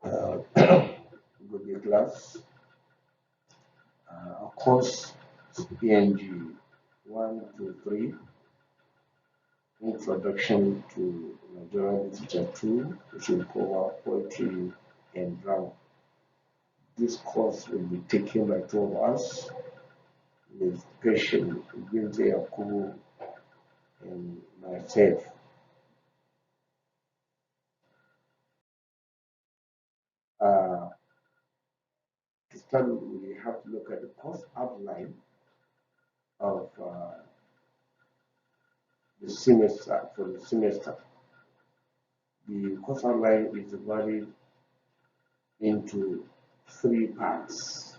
Good day, class. Of course, ENG123, Introduction to Nigerian Literature 2, which will cover poetry and drama. This course will be taken by two of us, Ms. Patient Ginze Yakubu and myself. Uh, to start with, we have to look at the course outline of the semester for the semester. The course outline is divided into three parts.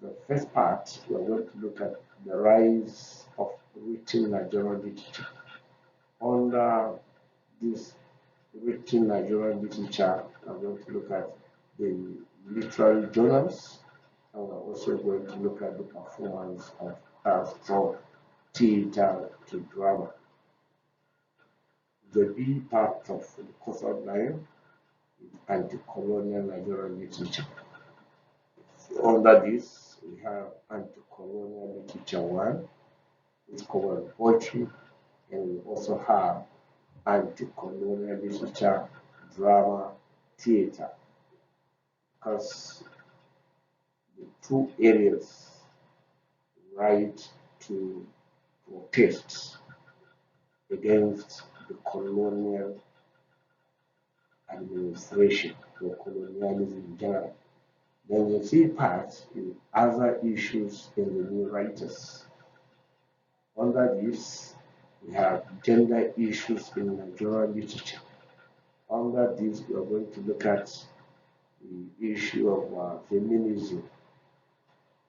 The first part, we are going to look at the rise of written Nigerian literature. Under this written Nigerian literature, we are going to look at the literary journals, and we're also going to look at the performance of art from theater to drama. The B part of the course outline is anti-colonial Nigerian literature. Under this, we have anti-colonial literature 1, which covers poetry, and we also have anti-colonial literature, drama, theater, because the two areas right to protest against the colonial administration or colonialism in general. Then the third part is other issues in the new writers. Under this, we have gender issues in Nigerian literature. Under this, we are going to look at the issue of feminism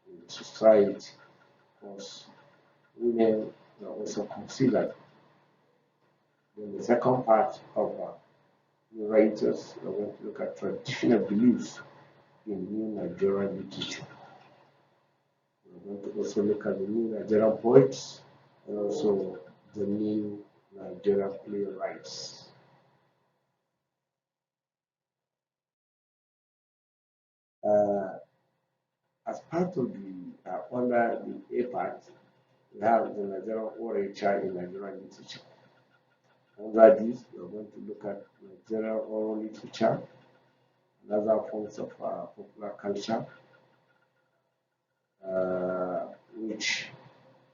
in society, because women are also considered. Then the second part of new writers, we are going to look at traditional beliefs in new Nigerian literature. We're going to also look at the new Nigerian poets and also the new Nigerian playwrights. Uh, as part of the under the A part, we have the Nigerian literature in Nigerian literature. Under this, we are going to look at Nigerian oral literature and other forms of popular culture, which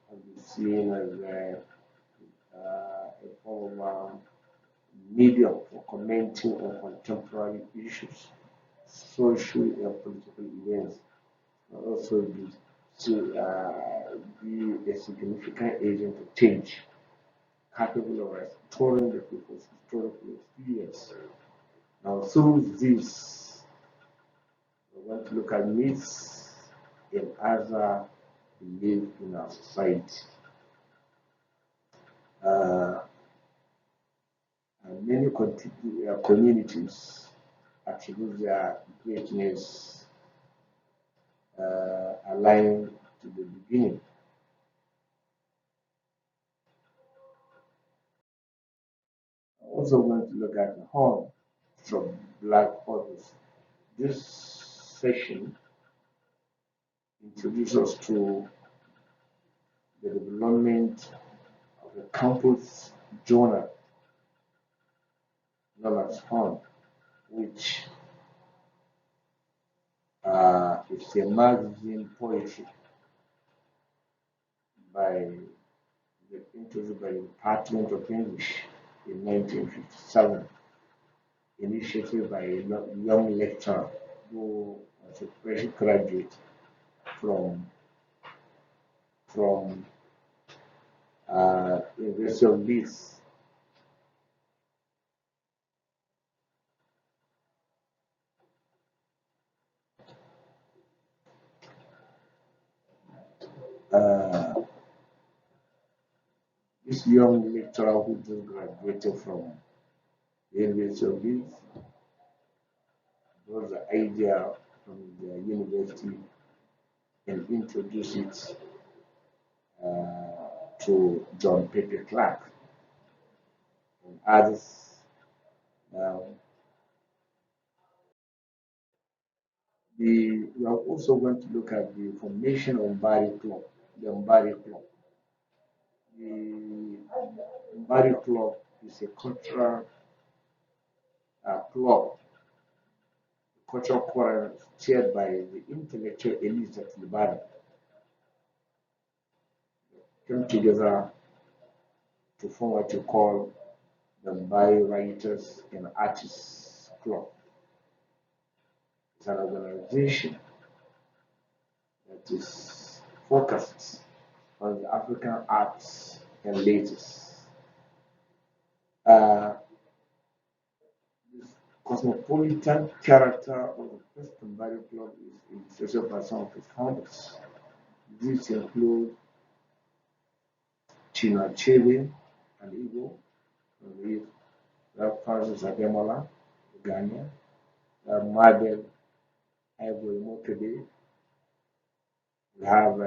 can be seen as a form of medium for commenting on contemporary issues, social and political events, and also be a significant agent of change, capable of restoring the people's historical experience. Now, through this, we want to look at myths and other beliefs in our society. Uh, and many communities attribute their greatness aligned to the beginning. I also want to look at the horn from Black authors. This session introduces us to the development of the campus journal known as horn, which is a magazine poetry by introduced by the Department of English in 1957, initiated by a young lecturer who was a fresh graduate from from University of Leeds. Uh, this young lecturer who just graduated from the University of Leeds brought the idea from the university and introduced it to John Peter Clark and others. Now, We are also going to look at the formation of Mbari Club, the Mbari Club. The Mbari Club is a cultural quarrel chaired by the intellectual elites at Ibadan, came together to form what you call the Mbari Writers and Artists Club. It's an organization that is focused on the African arts and literature. Uh, this cosmopolitan character of the first Mbari Club is illustrated by some of its founders. These include Chino Achebe and Igbo, we have Francis Ademola, Ghana, we have Mabel Ivory Mokebe, we have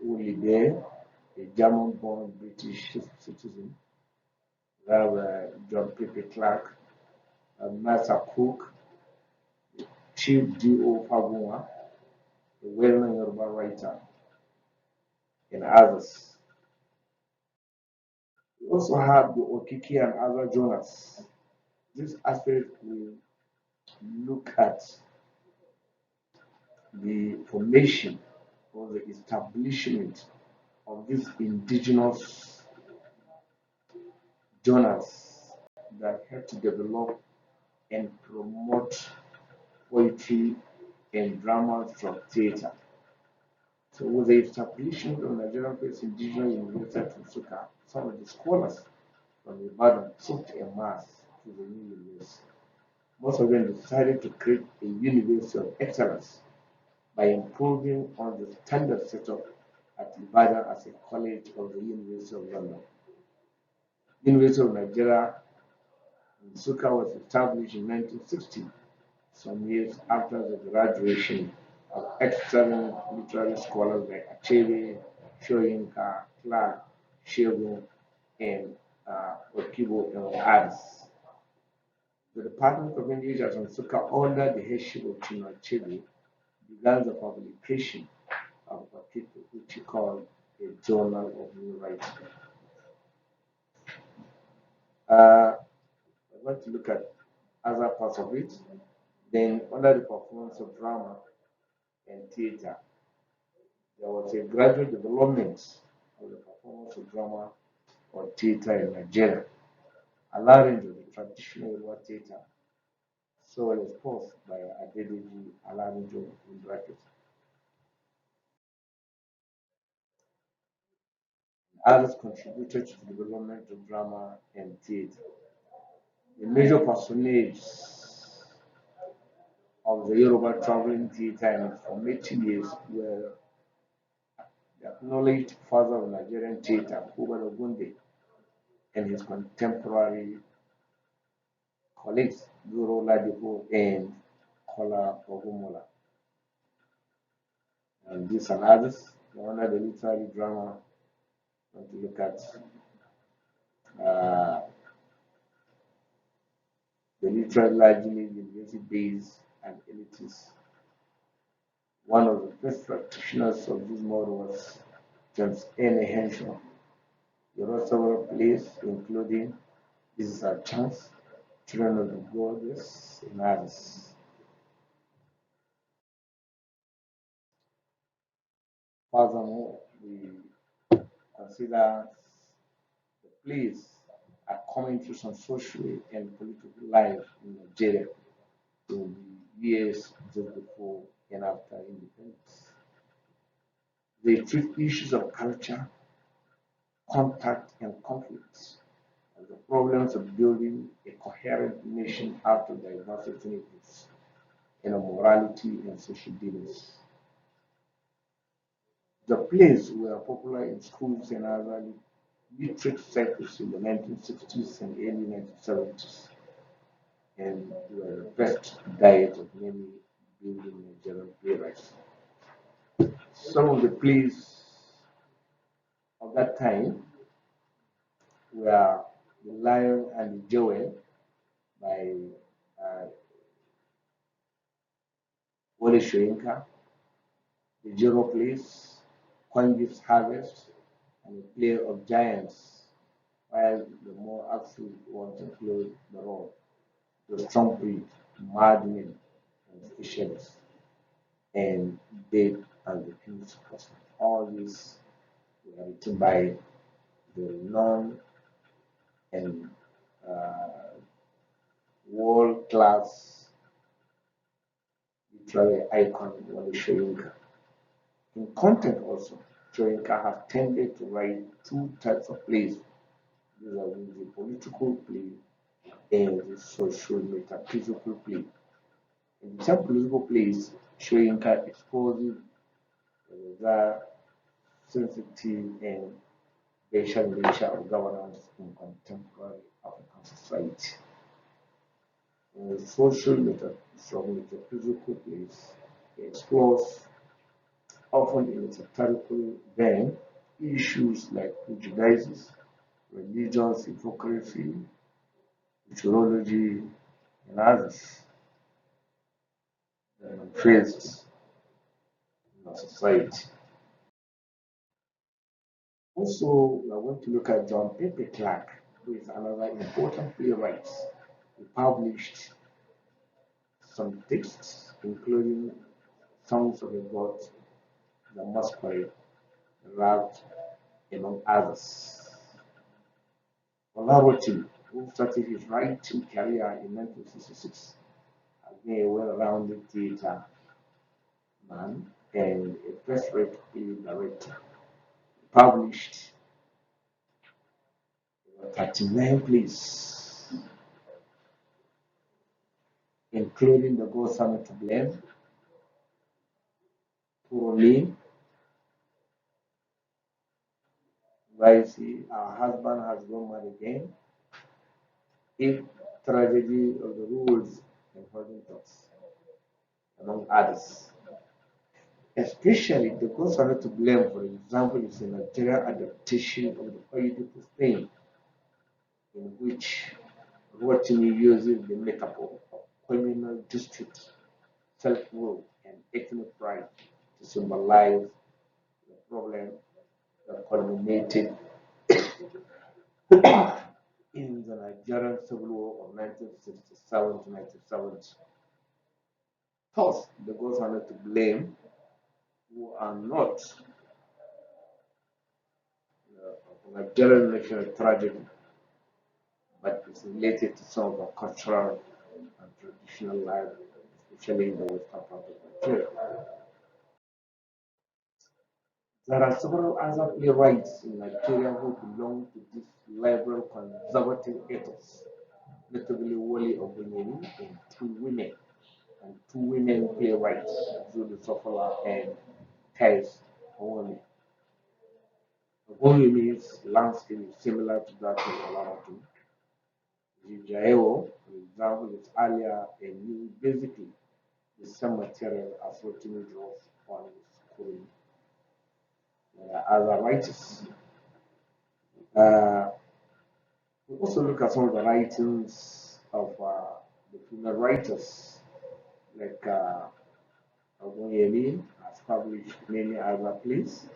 Uli Day, a German-born British citizen, we have John Pepe Clark, Master Cook, Chief D.O. Faguma, a well-known Yoruba writer, and others. We also have the Okiki and other journals. This aspect will look at the formation or the establishment of these indigenous journals that help to develop and promote poetry and drama from theater. So with the establishment of Nigerian first indigenous university in Nsukka, some of the scholars from Ibadan took a mass to the new university. Most of them decided to create a university of excellence by improving on the standard setup at Ibadan as a college of the University of London. University of Nigeria in Nsukka was established in 1960, some years after the graduation of excellent literary scholars like Achebe, Shoyinka, Clark, Shegun, and Okibo, and others. The Department of English at Nsukka, under the headship of Chinua Achebe, began the publication of a paper which he called a Journal of New Writing. I want to look at other parts of it. Then, under the performance of drama and theater, there was a gradual development of the performance of drama or theater in Nigeria, allowing the traditional Yoruba theater, so exposed by Adedeji Alarinjo in brackets. Others contributed to the development of drama and theater. The major personages of the Yoruba traveling theater in its formative years were the acknowledged father of Nigerian theater, Uba Ogunde, and his contemporary colleagues, Duro Ladipo and Kola Ogumola. And these and others, under the literary drama, want to look at uh, the literary largely university based and elitist. One of the first practitioners of this model was James N. Henshaw. He wrote several plays, including This Is Our Chance, Children of the Goddess, and others. Furthermore, we consider the plays are commentaries on social and political life in Nigeria in the years just before and after independence. They treat issues of culture, contact, and conflicts as the problems of building a coherent nation out of diversity and of morality and social dealings. The plays were popular in schools and other literary circles in the 1960s and early 1970s and were the best diet of many building Nigerian playwrights. Some of the plays of that time were The Lion and the Jewel by uh, Wole Soyinka, the Zero Place, Congress Harvest, and a play of giants, while the more active ones include the road, the strong breed, madmen, and specialists, and Babe and the King's Person. All these were written by the renowned and uh, world-class literary icon Wale Soyinka. In content also, Soyinka has tended to write two types of plays. These are the political play and the social metaphysical play. In some political plays, Soyinka exposes the sensitive and racial nature of governance in contemporary African society. In the social from metaphysical plays, it explores, often in a satirical vein, issues like prejudices, religion's hypocrisy, meteorology, and others that are faced in our society. Also, we are going to look at John Pepe Clark, who is another important playwright. He published some texts, including Songs of a God, The Masquerade, The Rat, among others. Olarochi, who started his writing career in 1966, has been a well-rounded theatre man and a first-rate play director. He published 39 plays, including The Ghost Summit to Blame, Puroli, Risey, Our Husband Has Gone Mad Again, If Tragedy of the Rules, and Holding Talks, among others. Especially The Ghost Summit to Blame, for example, is a Nigerian adaptation of the Oedipus theme, in which Rotimi uses the metaphor of communal district, self-rule, and ethnic pride to symbolize the problem that culminated in the Nigerian Civil War of 1967 to 1970. Thus, the gods are not to blame who are not Nigerian national tragedy, but it's related to some of our cultural and traditional life, especially in the western part of Nigeria. There are several other playwrights in Nigeria who belong to this liberal conservative ethos, notably Wole Ogunyemi and two women playwrights, Julie Sofola and Thais Owoni. Ogunyemi's landscape is similar to that of Olarato. Jijaewo, for example, is earlier and used basically the same material as Rotimi draws on his screen. There are other writers. Uh, we also look at some of the writings of the female writers, like Ogunyemi has published many other plays,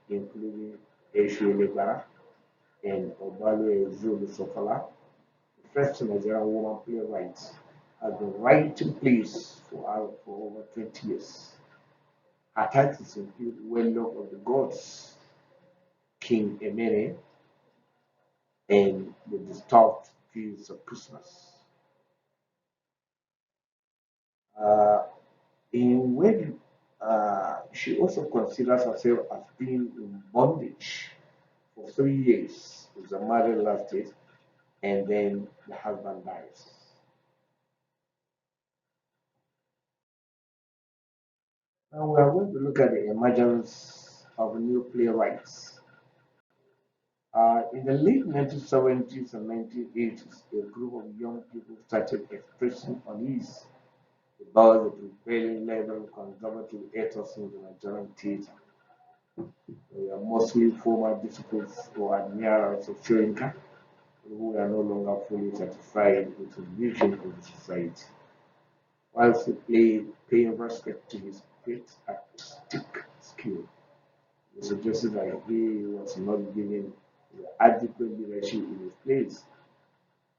including Eshu Lebara and Obalu Zulu Sofala. The first Nigerian woman playwright has been writing plays for over 20 years. Her titles include Wedlock of the Gods, King Emene, and The Disturbed Fields of Christmas. Uh, in when she also considers herself as being in bondage for 3 years if the marriage lasted and then the husband dies. Now we are going to look at the emergence of new playwrights. In the late 1970s and 1980s, a group of young people started expressing unease about the prevailing level of conservative ethos in the Nigerian theatre. They were mostly former disciples or admirers of Soyinka who were no longer fully satisfied with his vision of the society. whilst paying respect to his great artistic skill. He suggested that he was not given the adequate leadership in his place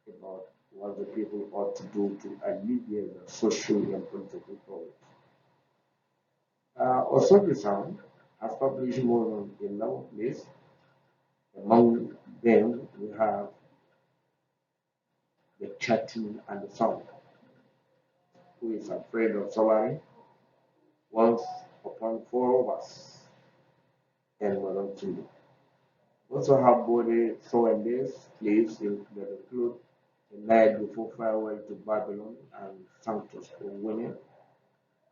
about what the people ought to do to alleviate the social and political problems. Also, sound has published more than 11 plays. Among them, we have the chatting and the sound, who is afraid of sovereign, once upon four of us, and Madame Tulu. We also have body so and this plays that include the night before farewell to Babylon and Sanctus for women.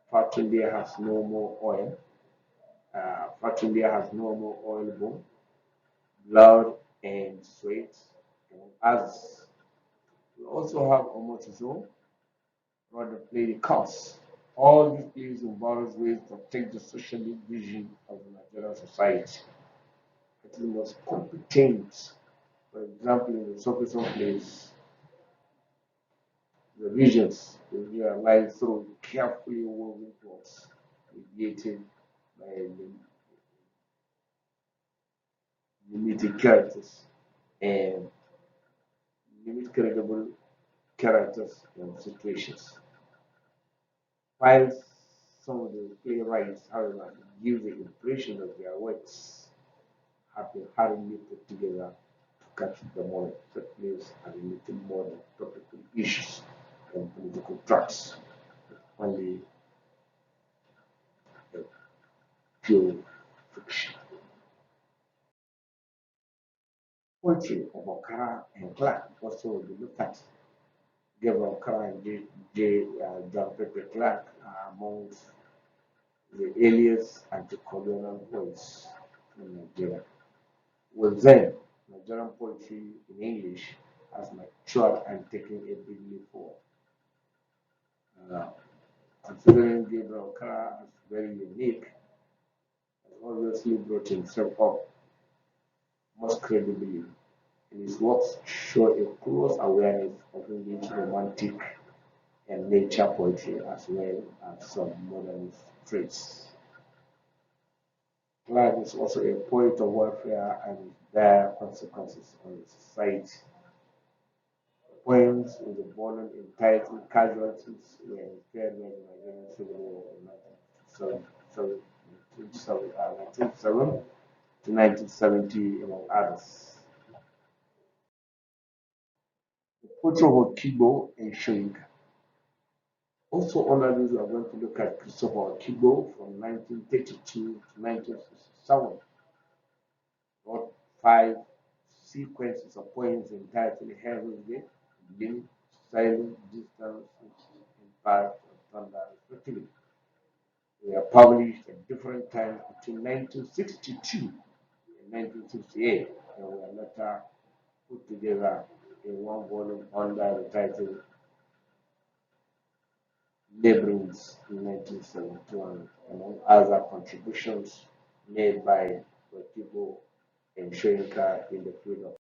Fortunately has no more oil. Fortunately has no more oil bone, blood and sweat, among others. We also have Omotizo, rather play the cause. All these plays in various ways protect the social vision of the Nigerian society. It is the most competent. For example, in the Sokoson plays, the regions will realize through carefully woven plots mediated by limited characters and limit credible characters and situations. While some of the playwrights, however, give the impression that their works have been hurriedly put together to capture the moment that plays are related more than topical issues and political tracks, only a pure fiction. Poetry of Okara and Clark also will be looked at. Gabriel Okara and John Pepe Clark are amongst the earliest anti-colonial poets in Nigeria. With them, Nigerian poetry in English has matured and taken a big leap forward. Uh, Considering Gabriel Okara as very unique, has obviously brought himself up most credibly, and his works show a close awareness of English romantic and nature poetry as well as some modernist traits. Clark is also a poet of warfare and its dire consequences on society. The poems in the volume entitled Casualties were inspired by the Nigerian Civil War in 1907 to 1970, among others. The poetry of Okibo and Shoinka. Also under this, we are going to look at Christopher Okibo from 1932 to 1967. Wrote five sequences of poems entitled Heaven's Gate, Limit, Silence, Distance, Impact, and Thunder, respectively. They were published at different times between 1962 and 1968, and were later put together in one volume under the title Labyrinths in 1971, among other contributions made by Okibo and Shoyinka in the field of